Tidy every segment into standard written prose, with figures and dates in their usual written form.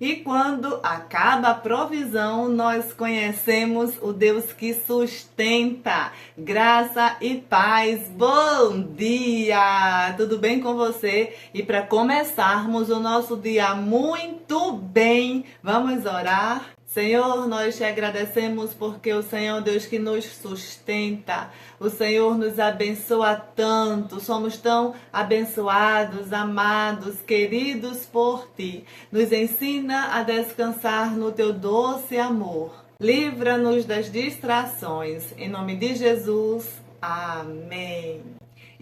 E quando acaba a provisão, nós conhecemos o Deus que sustenta. Graça e paz. Bom dia! Tudo bem com você? E para começarmos o nosso dia muito bem, vamos orar? Senhor, nós te agradecemos porque o Senhor é o Deus que nos sustenta. O Senhor nos abençoa tanto. Somos tão abençoados, amados, queridos por Ti. Nos ensina a descansar no Teu doce amor. Livra-nos das distrações. Em nome de Jesus. Amém.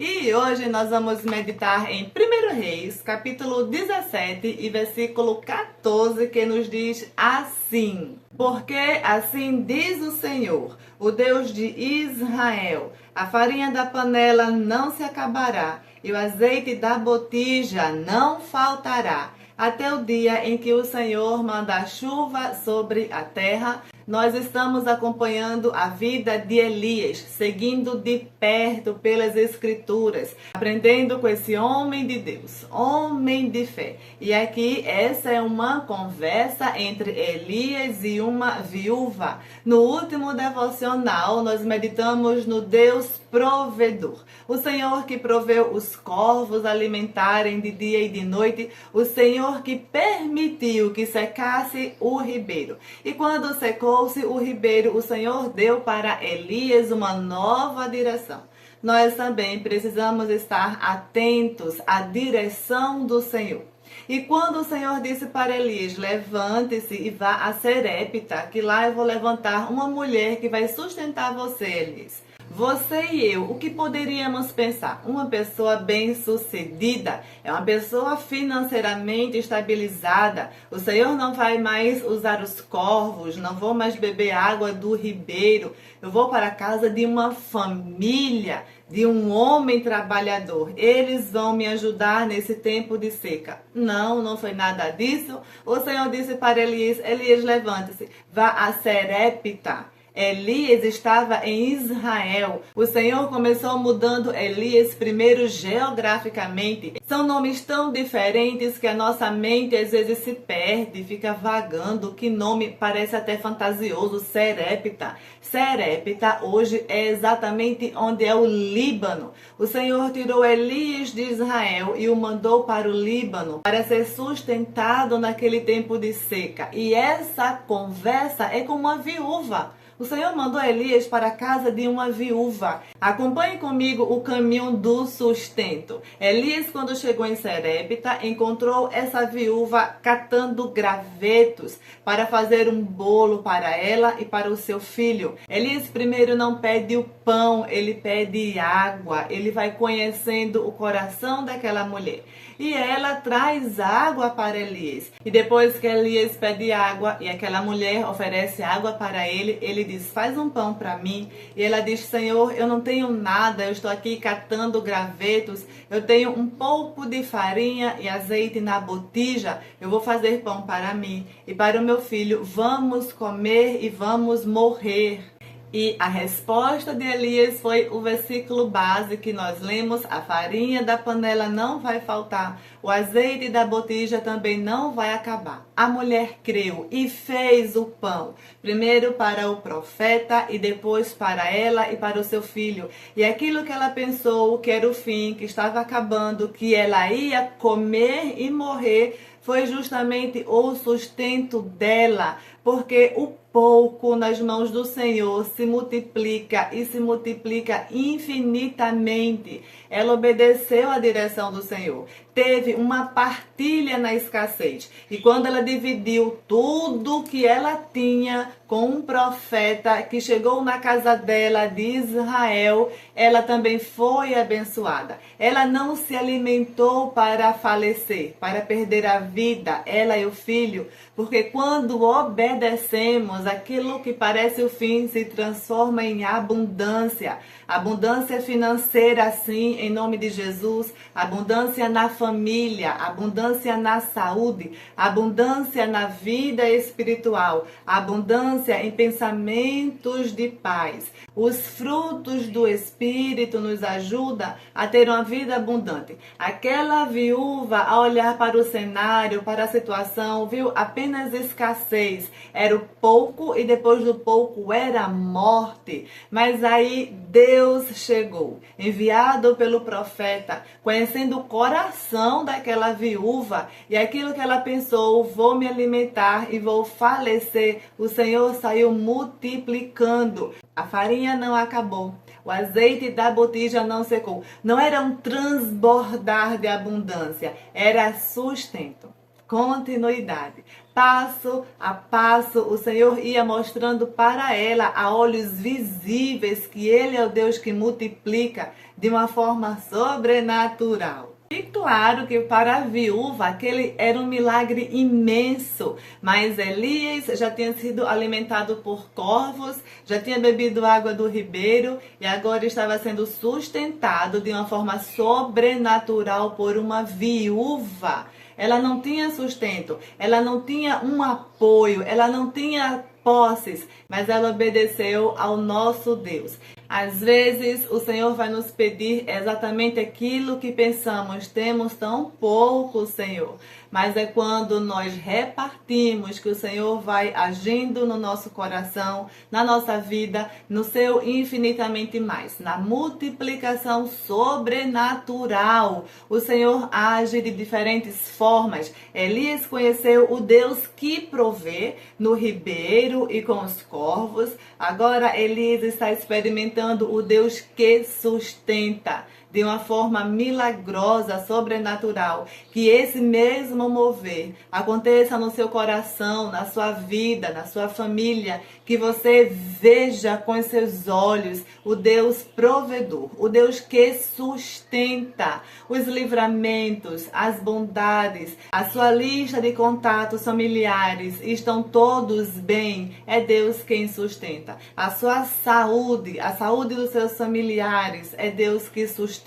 E hoje nós vamos meditar em 1 Reis, capítulo 17 e versículo 14, que nos diz assim: Porque assim diz o Senhor, o Deus de Israel, a farinha da panela não se acabará e o azeite da botija não faltará, até o dia em que o Senhor mandar chuva sobre a terra. Nós estamos acompanhando a vida de Elias, seguindo de perto pelas Escrituras, aprendendo com esse homem de Deus, homem de fé. E aqui essa é uma conversa entre Elias e uma viúva. No último devocional, nós meditamos no Deus provedor. O Senhor que proveu os corvos alimentarem de dia e de noite, o Senhor que permitiu que secasse o ribeiro. E quando secou o ribeiro, o Senhor deu para Elias uma nova direção. Nós também precisamos estar atentos à direção do Senhor. E quando o Senhor disse para Elias, levante-se e vá a Serepta, que lá eu vou levantar uma mulher que vai sustentar você, Elias. Você e eu, o que poderíamos pensar? Uma pessoa bem-sucedida, é uma pessoa financeiramente estabilizada. O Senhor não vai mais usar os corvos, não vou mais beber água do ribeiro. Eu vou para a casa de uma família, de um homem trabalhador. Eles vão me ajudar nesse tempo de seca. Não, não foi nada disso. O Senhor disse para Elias, Elias, levante-se, vá a Serepta. Elias estava em Israel. O Senhor começou mudando Elias primeiro geograficamente. São nomes tão diferentes que a nossa mente às vezes se perde, fica vagando. Que nome parece até fantasioso, Serepta. Serepta hoje é exatamente onde é o Líbano. O Senhor tirou Elias de Israel e o mandou para o Líbano para ser sustentado naquele tempo de seca. E essa conversa é com uma viúva. O Senhor mandou Elias para a casa de uma viúva. Acompanhe comigo o caminho do sustento. Elias, quando chegou em Serepta, encontrou essa viúva catando gravetos para fazer um bolo para ela e para o seu filho. Elias primeiro não pede o pão, ele pede água. Ele vai conhecendo o coração daquela mulher. E ela traz água para Elias. E depois que Elias pede água e aquela mulher oferece água para ele, ele diz, faz um pão para mim. E ela diz, Senhor, eu não tenho nada, eu estou aqui catando gravetos, eu tenho um pouco de farinha e azeite na botija, eu vou fazer pão para mim e para o meu filho, vamos comer e vamos morrer. E a resposta de Elias foi o versículo base que nós lemos, a farinha da panela não vai faltar, o azeite da botija também não vai acabar. A mulher creu e fez o pão, primeiro para o profeta e depois para ela e para o seu filho. E aquilo que ela pensou que era o fim, que estava acabando, que ela ia comer e morrer, foi justamente o sustento dela, porque o pouco nas mãos do Senhor se multiplica e se multiplica infinitamente. Ela obedeceu à direção do Senhor, teve uma partilha na escassez. E quando ela dividiu tudo que ela tinha com um profeta que chegou na casa dela de Israel, ela também foi abençoada. Ela não se alimentou para falecer, para perder a vida, ela e o filho, porque quando obedecemos irmãos, aquilo que parece o fim se transforma em abundância. Abundância financeira, sim, em nome de Jesus. Abundância na família, abundância na saúde, abundância na vida espiritual, abundância em pensamentos de paz. Os frutos do Espírito nos ajudam a ter uma vida abundante. Aquela viúva, ao olhar para o cenário, para a situação, viu apenas escassez. Era o pouco e depois do pouco era a morte. Mas aí Deus chegou, enviado pelo profeta, conhecendo o coração daquela viúva e aquilo que ela pensou: vou me alimentar e vou falecer. O Senhor saiu multiplicando. A farinha não acabou, o azeite da botija não secou. Não era um transbordar de abundância, era sustento, continuidade. Passo a passo, o Senhor ia mostrando para ela, a olhos visíveis, que Ele é o Deus que multiplica de uma forma sobrenatural. E claro que para a viúva aquele era um milagre imenso, mas Elias já tinha sido alimentado por corvos, já tinha bebido água do ribeiro e agora estava sendo sustentado de uma forma sobrenatural por uma viúva. Ela não tinha sustento, ela não tinha um apoio, ela não tinha posses, mas ela obedeceu ao nosso Deus. Às vezes o Senhor vai nos pedir exatamente aquilo que pensamos: temos tão pouco, Senhor. Mas é quando nós repartimos que o Senhor vai agindo no nosso coração, na nossa vida, no seu infinitamente mais, na multiplicação sobrenatural. O Senhor age de diferentes formas. Elias conheceu o Deus que provê no ribeiro e com os corvos. Agora Elias está experimentando o Deus que sustenta de uma forma milagrosa, sobrenatural. Que esse mesmo mover aconteça no seu coração, na sua vida, na sua família. Que você veja com os seus olhos o Deus provedor, o Deus que sustenta os livramentos, as bondades. A sua lista de contatos familiares estão todos bem. É Deus quem sustenta. A sua saúde, a saúde dos seus familiares, é Deus que sustenta.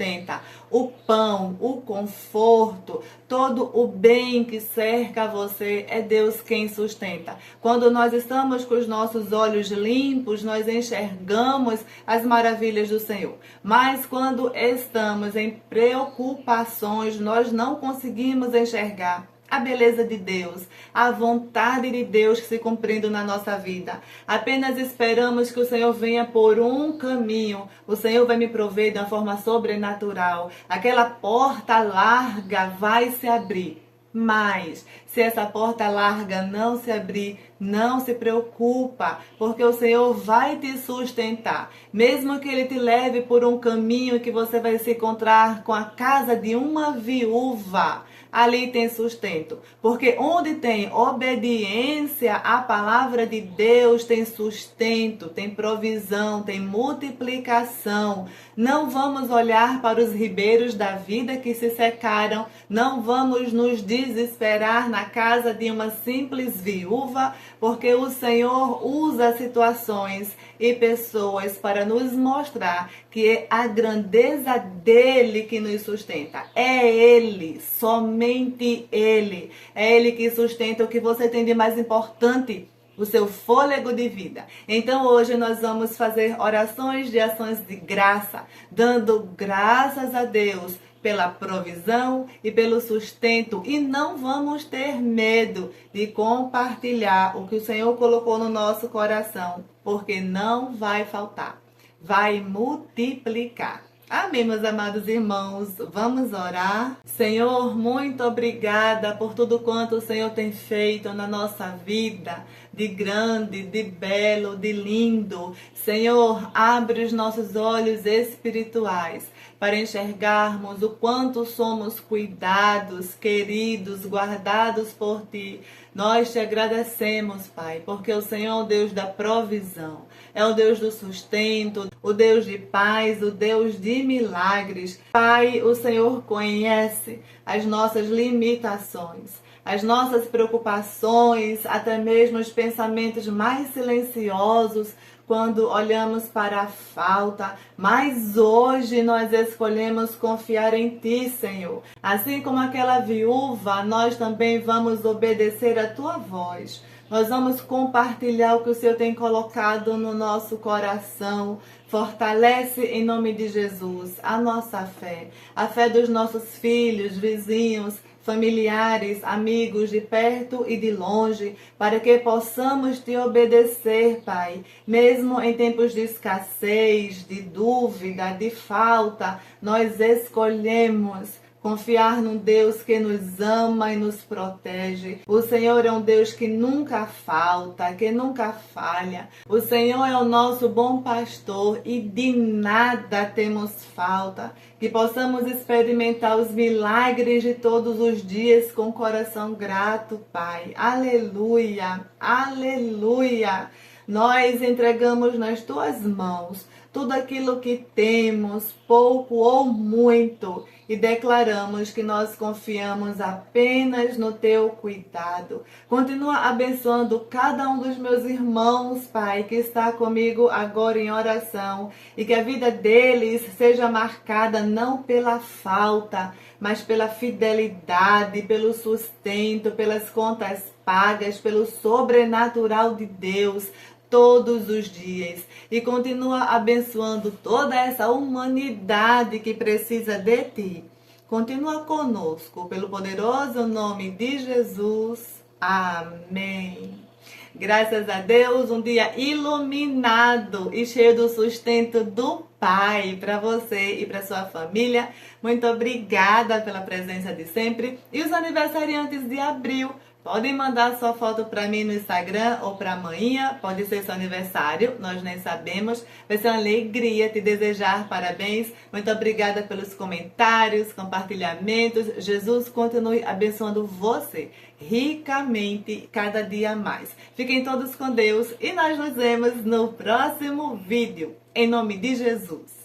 O pão, o conforto, todo o bem que cerca você, é Deus quem sustenta. Quando nós estamos com os nossos olhos limpos, nós enxergamos as maravilhas do Senhor. Mas quando estamos em preocupações, nós não conseguimos enxergar a beleza de Deus, a vontade de Deus se cumprindo na nossa vida. Apenas esperamos que o Senhor venha por um caminho. O Senhor vai me prover de uma forma sobrenatural. Aquela porta larga vai se abrir. Mas, se essa porta larga não se abrir, não se preocupa, porque o Senhor vai te sustentar. Mesmo que Ele te leve por um caminho que você vai se encontrar com a casa de uma viúva, ali tem sustento. Porque onde tem obediência à palavra de Deus, tem sustento, tem provisão, tem multiplicação. Não vamos olhar para os ribeiros da vida que se secaram, não vamos nos desesperar na casa de uma simples viúva, porque o Senhor usa situações e pessoas para nos mostrar que é a grandeza dele que nos sustenta. É Ele, somente Ele. É Ele que sustenta o que você tem de mais importante, o seu fôlego de vida. Então hoje nós vamos fazer orações de ações de graça, dando graças a Deus pela provisão e pelo sustento, e não vamos ter medo de compartilhar o que o Senhor colocou no nosso coração, porque não vai faltar, vai multiplicar. Amém, meus amados irmãos, vamos orar. Senhor, muito obrigada por tudo quanto o Senhor tem feito na nossa vida, de grande, de belo, de lindo. Senhor, abre os nossos olhos espirituais para enxergarmos o quanto somos cuidados, queridos, guardados por Ti. Nós te agradecemos, Pai, porque o Senhor é o Deus da provisão, é o Deus do sustento, o Deus de paz, o Deus de milagres. Pai, o Senhor conhece as nossas limitações. as nossas preocupações, até mesmo os pensamentos mais silenciosos, quando olhamos para a falta, mas hoje nós escolhemos confiar em Ti, Senhor. Assim como aquela viúva, nós também vamos obedecer a Tua voz. Nós vamos compartilhar o que o Senhor tem colocado no nosso coração. Fortalece em nome de Jesus a nossa fé, a fé dos nossos filhos, vizinhos, familiares, amigos de perto e de longe, para que possamos te obedecer, Pai. Mesmo em tempos de escassez, de dúvida, de falta, nós escolhemos confiar num Deus que nos ama e nos protege. O Senhor é um Deus que nunca falta, que nunca falha. O Senhor é o nosso bom pastor e de nada temos falta. Que possamos experimentar os milagres de todos os dias com coração grato, Pai. Aleluia, aleluia. Nós entregamos nas Tuas mãos tudo aquilo que temos, pouco ou muito, e declaramos que nós confiamos apenas no Teu cuidado. Continua abençoando cada um dos meus irmãos, Pai, que está comigo agora em oração, e que a vida deles seja marcada não pela falta, mas pela fidelidade, pelo sustento, pelas contas pagas, pelo sobrenatural de Deus, todos os dias, e continua abençoando toda essa humanidade que precisa de Ti. Continua conosco, pelo poderoso nome de Jesus. Amém. Graças a Deus, um dia iluminado e cheio do sustento do Pai para você e para sua família. Muito obrigada pela presença de sempre. E os aniversariantes de abril, podem mandar sua foto para mim no Instagram ou para amanhã, pode ser seu aniversário, nós nem sabemos. Vai ser uma alegria te desejar parabéns. Muito obrigada pelos comentários, compartilhamentos. Jesus continue abençoando você ricamente cada dia mais. Fiquem todos com Deus e nós nos vemos no próximo vídeo. Em nome de Jesus.